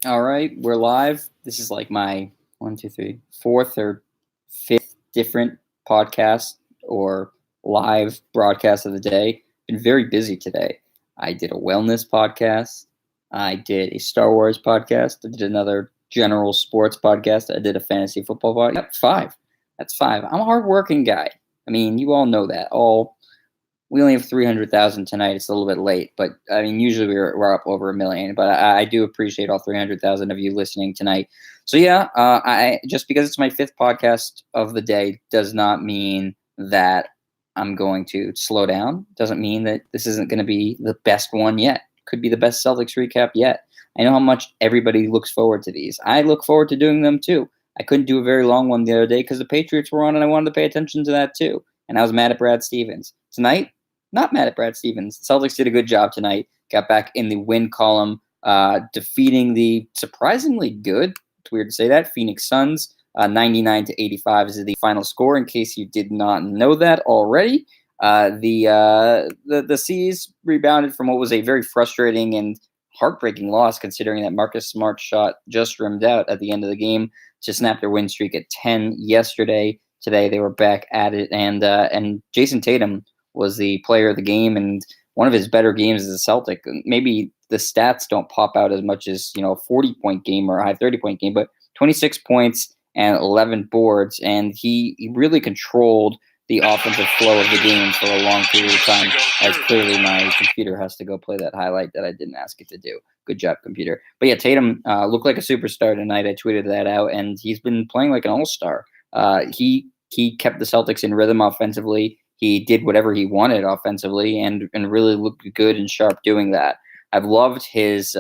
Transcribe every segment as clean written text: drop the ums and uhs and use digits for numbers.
All right, we're live. This is like my one, two, three, fourth or fifth different podcast or live broadcast of the day. Been very busy today. I did a wellness podcast. I did a Star Wars podcast. I did another general sports podcast. I did a fantasy football podcast. Yep, five. That's five. I'm a hardworking guy. I mean, you all know that. We only have 300,000 tonight. It's a little bit late, but I mean, usually we're up over 1 million. But I do appreciate all 300,000 of you listening tonight. So yeah, I just because it's my fifth podcast of the day does not mean that I'm going to slow down. Doesn't mean that this isn't going to be the best one yet. Could be the best Celtics recap yet. I know how much everybody looks forward to these. I look forward to doing them too. I couldn't do a very long one the other day because the Patriots were on, and I wanted to pay attention to that too. And I was mad at Brad Stevens. Tonight, not mad at Brad Stevens. The Celtics did a good job tonight. Got back in the win column, defeating the surprisingly good, it's weird to say that, Phoenix Suns. 99-85 is the final score, in case you did not know that already. The C's rebounded from what was a very frustrating and heartbreaking loss, considering that Marcus Smart's shot just rimmed out at the end of the game to snap their win streak at 10 yesterday. Today they were back at it, and Jason Tatum was the player of the game and one of his better games as a Celtic. Maybe the stats don't pop out as much as, a 40-point game or a high 30-point game, but 26 points and 11 boards, and he really controlled the offensive flow of the game for a long period of time, as clearly my computer has to go play that highlight that I didn't ask it to do. Good job, computer. But yeah, Tatum looked like a superstar tonight. I tweeted that out, and he's been playing like an all-star. He kept the Celtics in rhythm offensively. He did whatever he wanted offensively and really looked good and sharp doing that. I've loved his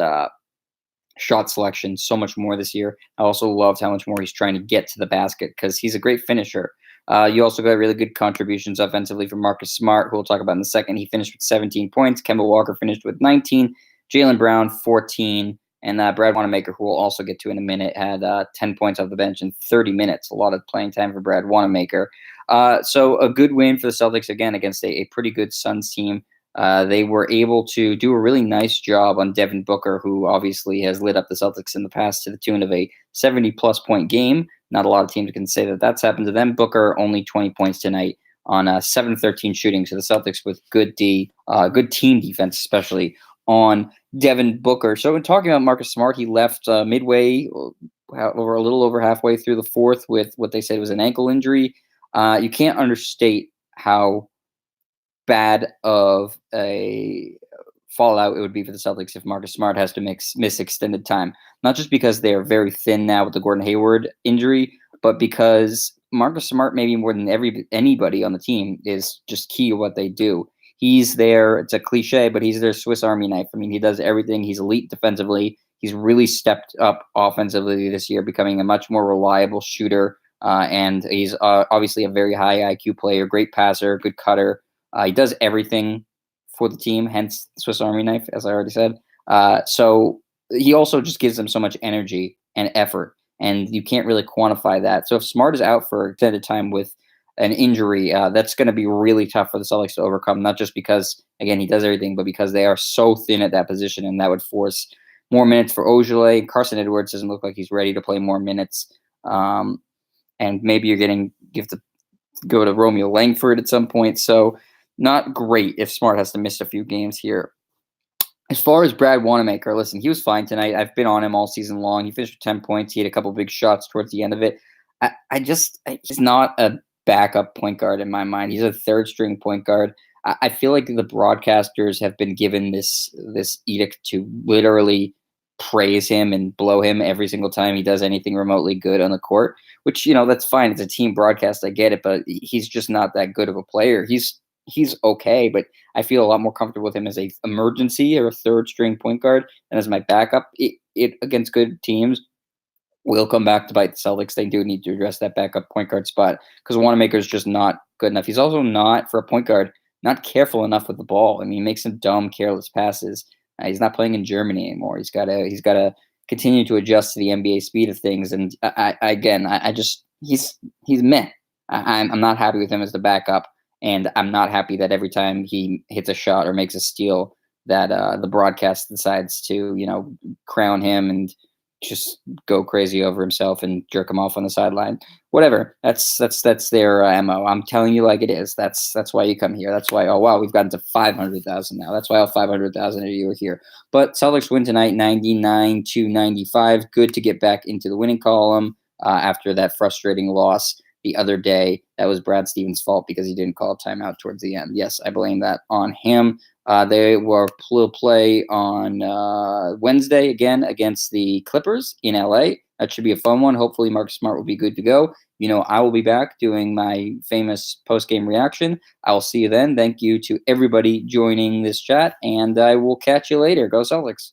shot selection so much more this year. I also loved how much more he's trying to get to the basket because he's a great finisher. You also got really good contributions offensively from Marcus Smart, who we'll talk about in a second. He finished with 17 points. Kemba Walker finished with 19. Jaylen Brown, 14. And Brad Wanamaker, who we'll also get to in a minute, had 10 points off the bench in 30 minutes. A lot of playing time for Brad Wanamaker. So a good win for the Celtics, again, against a pretty good Suns team. They were able to do a really nice job on Devin Booker, who obviously has lit up the Celtics in the past to the tune of a 70-plus point game. Not a lot of teams can say that that's happened to them. Booker only 20 points tonight on 7-13 shooting. So the Celtics with good team defense, especially on Devin Booker. So in talking about Marcus Smart, he left midway, over a little over halfway through the fourth with what they said was an ankle injury. You can't understate how bad of a fallout it would be for the Celtics if Marcus Smart has to miss extended time. Not just because they are very thin now with the Gordon Hayward injury, but because Marcus Smart, maybe more than anybody on the team, is just key to what they do. He's there, it's a cliche, but he's their Swiss Army knife. I mean, he does everything. He's elite defensively. He's really stepped up offensively this year, becoming a much more reliable shooter. And he's obviously a very high IQ player, great passer, good cutter. He does everything for the team, hence the Swiss Army knife, as I already said. So he also just gives them so much energy and effort, and you can't really quantify that. So if Smart is out for extended time with an injury, that's going to be really tough for the Celtics to overcome, not just because, again, he does everything, but because they are so thin at that position, and that would force more minutes for Ojale. Carson Edwards doesn't look like he's ready to play more minutes. And maybe you have to go to Romeo Langford at some point. So not great if Smart has to miss a few games here. As far as Brad Wanamaker, listen, he was fine tonight. I've been on him all season long. He finished with 10 points. He had a couple big shots towards the end of it. He's not a backup point guard in my mind. He's a third-string point guard. I feel like the broadcasters have been given this edict to literally praise him and blow him every single time he does anything remotely good on the court, which, that's fine. It's a team broadcast. I get it, but he's just not that good of a player. He's okay, but I feel a lot more comfortable with him as a emergency or a third string point guard than as my backup. It against good teams will come back to bite the Celtics. They do need to address that backup point guard spot because Wanamaker is just not good enough. He's also not, for a point guard, not careful enough with the ball. I mean, he makes some dumb, careless passes. He's not playing in Germany anymore. He's got to continue to adjust to the NBA speed of things. And he's meh. I'm not happy with him as the backup. And I'm not happy that every time he hits a shot or makes a steal that the broadcast decides to, crown him and just go crazy over himself and jerk him off on the sideline. Whatever. That's their mo. I'm telling you like it is. That's why you come here. That's why. Oh wow, we've gotten to 500,000 now. That's why all 500,000 of you are here. But Celtics win tonight, 99-95. Good to get back into the winning column after that frustrating loss the other day. That was Brad Stevens' fault because he didn't call a timeout towards the end. Yes, I blame that on him. They will play on Wednesday again against the Clippers in LA. That should be a fun one. Hopefully, Marcus Smart will be good to go. I will be back doing my famous post-game reaction. I will see you then. Thank you to everybody joining this chat, and I will catch you later. Go Celtics.